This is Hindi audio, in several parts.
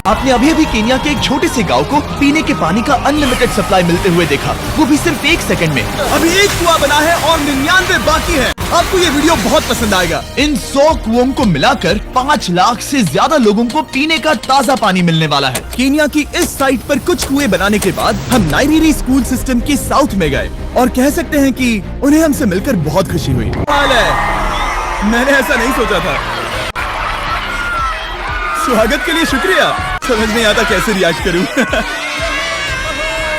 आपने अभी अभी केन्या के एक छोटे से गांव को पीने के पानी का अनलिमिटेड सप्लाई मिलते हुए देखा, वो भी सिर्फ 1 सेकंड में। अभी एक कुआं बना है और 99 बाकी है। आपको ये वीडियो बहुत पसंद आएगा। इन 100 कुओं को मिलाकर 5 लाख से ज्यादा लोगों को पीने का ताज़ा पानी मिलने वाला है। केन्या की इस साइट पर कुछ कुएं बनाने के बाद हम नाइरीरी स्कूल सिस्टम के साउथ में गए और कह सकते हैं कि उन्हें हमसे मिलकर बहुत खुशी हुई। मैंने ऐसा नहीं सोचा था। स्वागत के लिए शुक्रिया। समझ नहीं आता कैसे रिएक्ट करूं।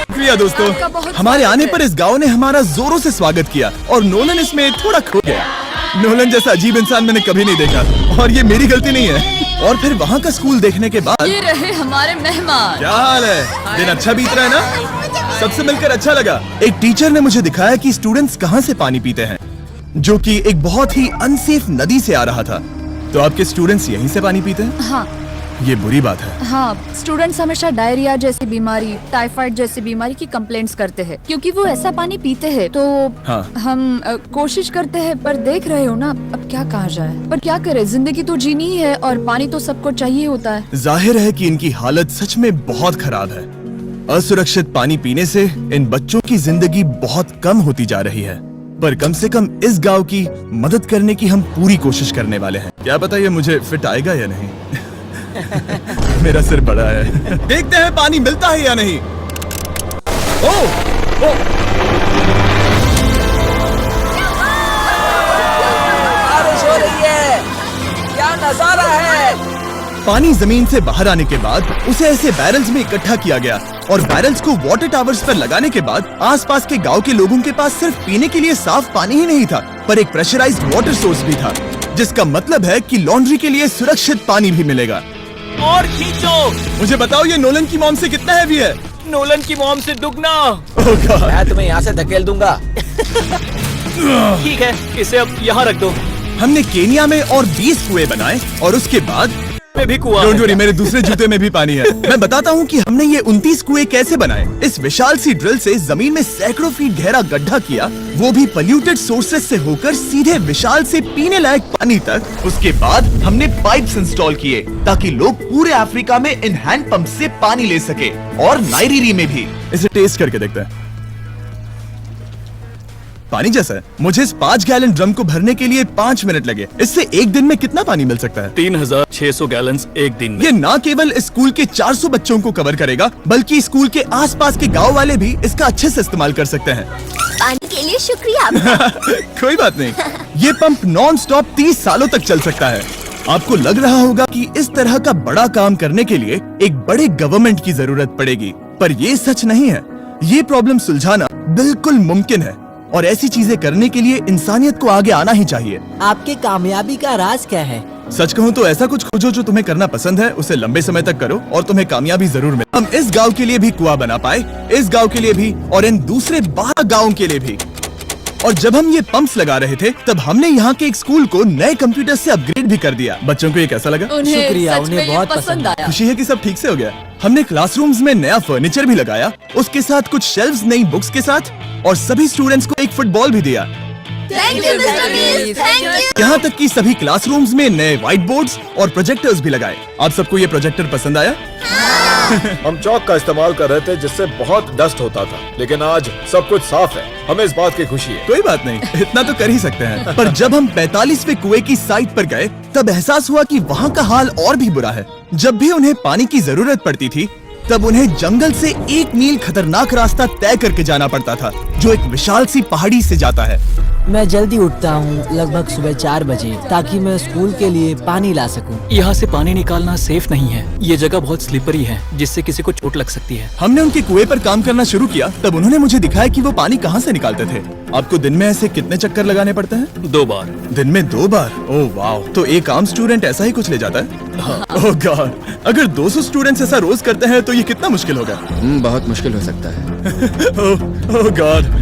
शुक्रिया दोस्तों, हमारे आने पर इस गांव ने हमारा जोरों से स्वागत किया और नोलन इसमें थोड़ा खो गया। नोलन जैसा अजीब इंसान मैंने कभी नहीं देखा और ये मेरी गलती नहीं है। और फिर वहाँ का स्कूल देखने के बाद ये रहे हमारे मेहमान। क्या हाल है? दिन अच्छा बीत रहा है ना? सबसे मिलकर अच्छा लगा। एक टीचर ने मुझे दिखाया कि स्टूडेंट्स कहाँ से पानी पीते हैं, जो कि एक बहुत ही अनसेफ नदी से आ रहा था। तो आपके स्टूडेंट्स यहीं से पानी पीते हैं? हाँ। ये बुरी बात है। हाँ, स्टूडेंट्स हमेशा डायरिया जैसी बीमारी, टाइफाइड जैसी बीमारी की कंप्लेंट्स करते हैं क्योंकि वो ऐसा पानी पीते हैं। तो हाँ। हम कोशिश करते हैं, पर देख रहे हो ना, अब क्या कहा जाए। पर क्या करे, जिंदगी तो जीनी ही है और पानी तो सबको चाहिए होता है। जाहिर है कि इनकी हालत सच में बहुत खराब है। असुरक्षित पानी पीने से इन बच्चों की जिंदगी बहुत कम होती जा रही है, पर कम से कम इस गांव की मदद करने की हम पूरी कोशिश करने वाले हैं। क्या पता ये मुझे फिट आएगा या नहीं। मेरा सिर बड़ा है। देखते हैं पानी मिलता है या नहीं। बारिश हो रही है, क्या नजारा है। पानी जमीन से बाहर आने के बाद उसे ऐसे बैरल्स में इकट्ठा किया गया और बैरल्स को वाटर टावर्स पर लगाने के बाद आसपास के गांव के लोगों के पास सिर्फ पीने के लिए साफ पानी ही नहीं था, पर एक प्रेशराइज्ड वाटर सोर्स भी था, जिसका मतलब है कि लॉन्ड्री के लिए सुरक्षित पानी भी मिलेगा। और खींचो। मुझे बताओ ये नोलन की मॉम से कितना हैवी है? नोलन की मॉम से दुगना। Oh God। मैं तुम्हें यहाँ से धकेल दूंगा। ठीक है, इसे अब यहाँ रख दो। हमने केन्या में और 20 कुएं बनाए और उसके बाद में भी कुआं डोंट है। वरी, मेरे दूसरे जूते में भी पानी है। मैं बताता हूँ कि हमने ये 29 कुएं कैसे बनाए। इस विशाल सी ड्रिल से जमीन में सैकड़ों फीट गहरा गड्ढा किया, वो भी पॉल्यूटेड सोर्सेज से होकर सीधे विशाल से पीने लायक पानी तक। उसके बाद हमने पाइप्स इंस्टॉल किए ताकि लोग पूरे अफ्रीका में इन हैंड पंप से पानी ले सके, और नाइरीरी में भी। इसे टेस्ट करके देखते हैं। पानी जैसा है। मुझे इस 5 गैलन ड्रम को भरने के लिए 5 मिनट लगे। इससे एक दिन में कितना पानी मिल सकता है? 3600 गैलन्स एक दिन में। ये न केवल स्कूल के 400 बच्चों को कवर करेगा, बल्कि स्कूल के आसपास के गांव वाले भी इसका अच्छे से इस्तेमाल कर सकते हैं। पानी के लिए शुक्रिया। कोई बात नहीं। ये पंप नॉन स्टॉप 30 सालों तक चल सकता है। आपको लग रहा होगा कि इस तरह का बड़ा काम करने के लिए एक बड़े गवर्नमेंट की जरूरत पड़ेगी, पर ये सच नहीं है। ये प्रॉब्लम सुलझाना बिल्कुल मुमकिन है और ऐसी चीजें करने के लिए इंसानियत को आगे आना ही चाहिए। आपकी कामयाबी का राज क्या है? सच कहूँ तो ऐसा कुछ खोजो जो तुम्हें करना पसंद है, उसे लंबे समय तक करो और तुम्हें कामयाबी जरूर मिले। हम इस गांव के लिए भी कुआं बना पाए, इस गांव के लिए भी और इन दूसरे 12 गाँव के लिए भी। और जब हम ये पंप्स लगा रहे थे, तब हमने यहाँ के एक स्कूल को नए कंप्यूटर से अपग्रेड भी कर दिया। बच्चों को ये कैसा लगा? शुक्रिया, सच में उन्हें ये बहुत पसंद आया। खुशी है कि सब ठीक से हो गया। हमने क्लासरूम्स में नया फर्नीचर भी लगाया, उसके साथ कुछ शेल्व्स नई बुक्स के साथ, और सभी स्टूडेंट्स को एक फुटबॉल भी दिया। Thank you mister beast, thank you. यहाँ तक कि सभी क्लासरूम्स में नए व्हाइट बोर्ड्स और प्रोजेक्टर्स भी लगाए। आप सबको ये प्रोजेक्टर पसंद आया? हम चौक का इस्तेमाल कर रहे थे जिससे बहुत डस्ट होता था, लेकिन आज सब कुछ साफ है। हमें इस बात की खुशी है। कोई बात नहीं, इतना तो कर ही सकते हैं। पर जब हम 45वें कुएं की साइट पर गए, तब एहसास हुआ कि वहाँ का हाल और भी बुरा है। जब भी उन्हें पानी की जरूरत पड़ती थी, तब उन्हें जंगल से 1 मील खतरनाक रास्ता तय करके जाना पड़ता था, जो एक विशाल सी पहाड़ी से जाता है। मैं जल्दी उठता हूँ, लगभग सुबह 4 बजे, ताकि मैं स्कूल के लिए पानी ला सकूँ। यहाँ से पानी निकालना सेफ नहीं है। ये जगह बहुत स्लिपरी है, जिससे किसी को चोट लग सकती है। हमने उनके कुएं पर काम करना शुरू किया, तब उन्होंने मुझे दिखाया कि वो पानी कहाँ से निकालते थे। आपको दिन में ऐसे कितने चक्कर लगाने पड़ते हैं? 2 बार। दिन में 2 बार? ओह वाह, तो एक आम स्टूडेंट ऐसा ही कुछ ले जाता है? ओह गॉड, अगर 200 स्टूडेंट्स ऐसा रोज करते हैं तो ये कितना मुश्किल होगा? बहुत मुश्किल हो सकता है। ओह गॉड,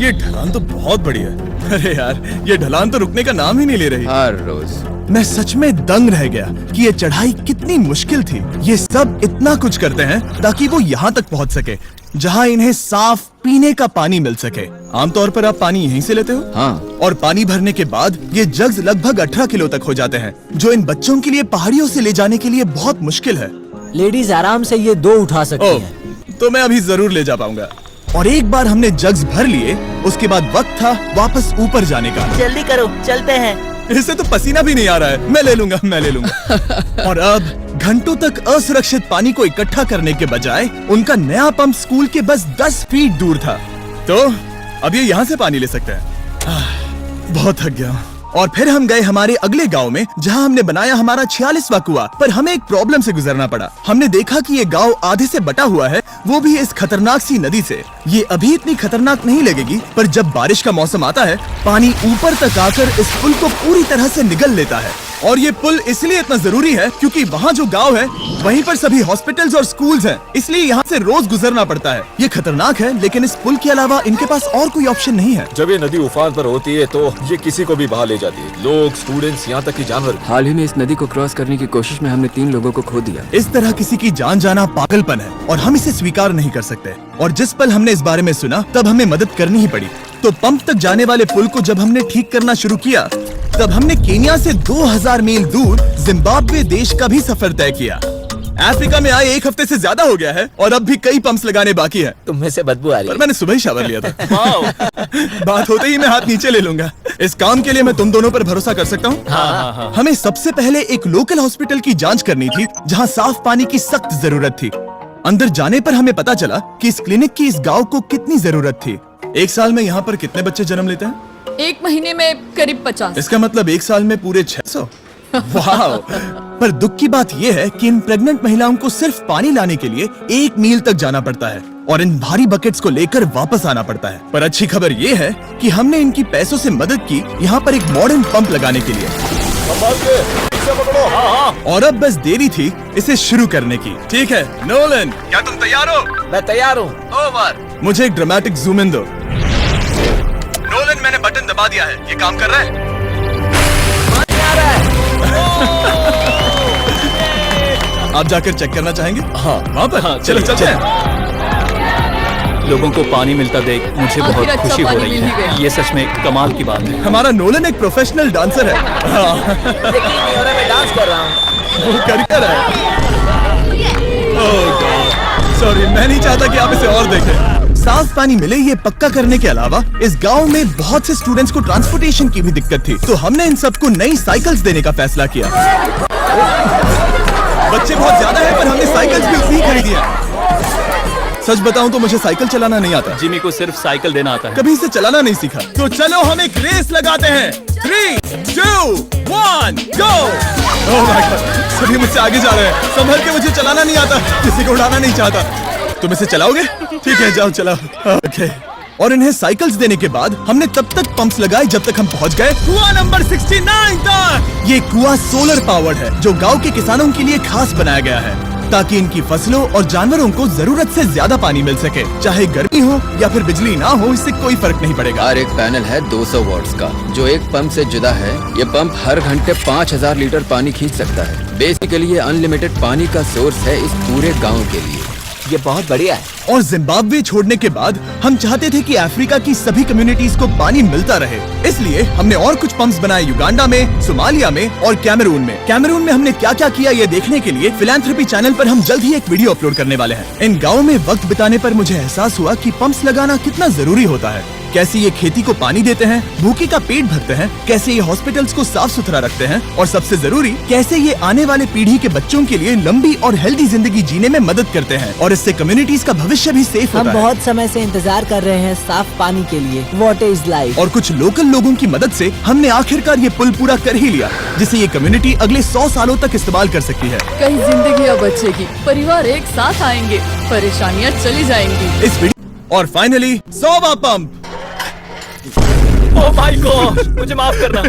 ये ढलान तो बहुत बड़ी है। अरे यार, ये ढलान तो रुकने का नाम ही नहीं ले रही। हर रोज मैं सच में दंग रह गया कि ये चढ़ाई कितनी मुश्किल थी। ये सब इतना कुछ करते हैं ताकि वो यहाँ तक पहुँच सके, जहाँ इन्हें साफ पीने का पानी मिल सके। आमतौर पर आप पानी यहीं से लेते हो? हाँ। और पानी भरने के बाद ये जग्स लगभग 18 किलो तक हो जाते हैं, जो इन बच्चों के लिए पहाड़ियों से ले जाने के लिए बहुत मुश्किल है। लेडीज आराम से ये 2 उठा सकती ओह, हैं। तो मैं अभी जरूर ले जा पाऊंगा। और एक बार हमने जग्स भर लिए, उसके बाद वक्त था वापस ऊपर जाने का। जल्दी करो, चलते हैं। इससे तो पसीना भी नहीं आ रहा है। मैं ले लूंगा। और अब घंटों तक असुरक्षित पानी को इकट्ठा करने के बजाय उनका नया पंप स्कूल के बस 10 फीट दूर था। तो अब ये यहाँ से पानी ले सकते हैं। बहुत थक गया हूँ। और फिर हम गए हमारे अगले गांव में, जहां हमने बनाया हमारा 46वां कुआं। पर हमें एक प्रॉब्लम से गुजरना पड़ा। हमने देखा कि ये गांव आधे से बटा हुआ है, वो भी इस खतरनाक सी नदी से। ये अभी इतनी खतरनाक नहीं लगेगी, पर जब बारिश का मौसम आता है, पानी ऊपर तक आकर इस पुल को पूरी तरह से निगल लेता है। और ये पुल इसलिए इतना जरूरी है क्योंकि वहाँ जो गांव है, वहीं पर सभी हॉस्पिटल्स और स्कूल्स हैं। इसलिए यहाँ से रोज गुजरना पड़ता है। ये खतरनाक है, लेकिन इस पुल के अलावा इनके पास और कोई ऑप्शन नहीं है। जब ये नदी उफान पर होती है तो ये किसी को भी बहा ले जाती है। लोग, स्टूडेंट्स, यहाँ तक कि जानवर भी। हाल ही में इस नदी को क्रॉस करने की कोशिश में हमने 3 लोगों को खो दिया। इस तरह किसी की जान जाना पागलपन है और हम इसे स्वीकार नहीं कर सकते। और जिस पल हमने इस बारे में सुना, तब हमें मदद करनी ही पड़ी। तो पंप तक जाने वाले पुल को जब हमने ठीक करना शुरू किया, तब हमने केन्या से 2000 मील दूर जिम्बाब्वे देश का भी सफर तय किया। अफ्रीका में आए 1 हफ्ते से ज्यादा हो गया है और अब भी कई पंप्स लगाने बाकी है। तुम में से बदबू आ रही पर है। मैंने सुबह ही शावर लिया था। बात होते ही मैं हाथ नीचे ले लूंगा। इस काम के लिए मैं तुम दोनों पर भरोसा कर सकता हूँ। हमें सबसे पहले एक लोकल हॉस्पिटल की जांच करनी थी, जहाँ साफ पानी की सख्त जरूरत थी। अंदर जाने पर हमें पता चला कि इस क्लिनिक की इस गांव को कितनी जरूरत थी। 1 साल में यहाँ पर कितने बच्चे जन्म लेते हैं? 1 महीने में करीब 50। इसका मतलब 1 साल में पूरे 600। वाह! पर दुख की बात यह है कि इन प्रेग्नेंट महिलाओं को सिर्फ पानी लाने के लिए 1 मील तक जाना पड़ता है और इन भारी बकेट्स को लेकर वापस आना पड़ता है। पर अच्छी खबर ये है कि हमने इनकी पैसों से मदद की यहाँ पर एक मॉडर्न पंप लगाने के लिए। और अब बस देरी थी इसे शुरू करने की। ठीक है नोलन, क्या तुम तैयार हो? मैं तैयार हूँ। ओवर। मुझे एक ड्रामेटिक जूम इन दो। नोलन, मैंने बटन दबा दिया है, ये काम कर रहा है? आप जाकर चेक करना चाहेंगे? हाँ, वहाँ पर। हाँ, चलो चलते हैं। लोगों को पानी मिलता देख मुझे आखिर बहुत अच्छा खुशी हो पानी रही मिल ही है। गया। ये सच में कमाल की बात है। हमारा नोलन एक प्रोफेशनल डांसर है। हाँ, मैं डांस कर रहा हूँ। वो कर रहा है। ओह गॉड, सॉरी, मैं नहीं चाहता कि आप इसे और देखें। साफ पानी मिले ये पक्का करने के अलावा इस गांव में बहुत से स्टूडेंट्स को ट्रांसपोर्टेशन की भी दिक्कत थी, तो हमने इन सबको नई साइकिल्स देने का फैसला किया। बच्चे बहुत ज्यादा हैं, पर हमने साइकिल्स भी उतनी ही खरीदी है। सच बताऊं तो मुझे साइकिल चलाना नहीं आता। जिमी को सिर्फ साइकिल देना आता है। कभी इसे चलाना नहीं सीखा। तो चलो हम एक रेस लगाते हैं। 3, 2, 1, गो! ओह माय गॉड, सभी मुझसे आगे जा रहे हैं। संभल के, मुझे चलाना नहीं आता, किसी को उड़ाना नहीं चाहता। तुम इसे चलाओगे? ठीक है, जाओ चलाओ। ओके। और इन्हें साइकिल्स देने के बाद हमने तब तक पंप्स लगाए जब तक हम पहुंच गए कुआं नंबर 69 तक। ये कुआं सोलर पावर्ड है, जो गांव के किसानों के लिए खास बनाया गया है, ताकि इनकी फसलों और जानवरों को जरूरत से ज्यादा पानी मिल सके। चाहे गर्मी हो या फिर बिजली ना हो, इससे कोई फर्क नहीं पड़ेगा। और एक पैनल है 200 वॉट्स का, जो एक पंप से जुदा है। ये पंप हर घंटे 5000 लीटर पानी खींच सकता है। बेसिकली ये अनलिमिटेड पानी का सोर्स है इस पूरे गाँव के लिए। ये बहुत बढ़िया है। और जिम्बाब्वे छोड़ने के बाद हम चाहते थे कि अफ्रीका की सभी कम्युनिटीज को पानी मिलता रहे। इसलिए हमने और कुछ पंप्स बनाए युगांडा में, सोमालिया में और कैमरून में। कैमरून में हमने क्या क्या किया ये देखने के लिए फिलैंथ्रोपी चैनल पर हम जल्द ही एक वीडियो अपलोड करने वाले हैं। इन गाँव में वक्त बिताने पर मुझे एहसास हुआ कि पंप्स लगाना कितना जरूरी होता है। कैसे ये खेती को पानी देते हैं, भूखे का पेट भरते हैं, कैसे ये हॉस्पिटल्स को साफ सुथरा रखते हैं, और सबसे जरूरी कैसे ये आने वाले पीढ़ी के बच्चों के लिए लंबी और हेल्दी जिंदगी जीने में मदद करते हैं। और इससे कम्युनिटीज का भविष्य भी सेफ हम होता है। बहुत समय से इंतजार कर रहे हैं साफ पानी के लिए। What is life. और कुछ लोकल लोगों की मदद से हमने आखिरकार ये पुल पूरा कर ही लिया, जिसे ये कम्युनिटी अगले 100 सालों तक इस्तेमाल कर सकती है। कई जिंदगियां बचेगी, परिवार एक साथ आएंगे, परेशानियां चली जाएंगी। इस वीडियो और फाइनली 100वां पंप। ओह माय गॉड, मुझे माफ करना।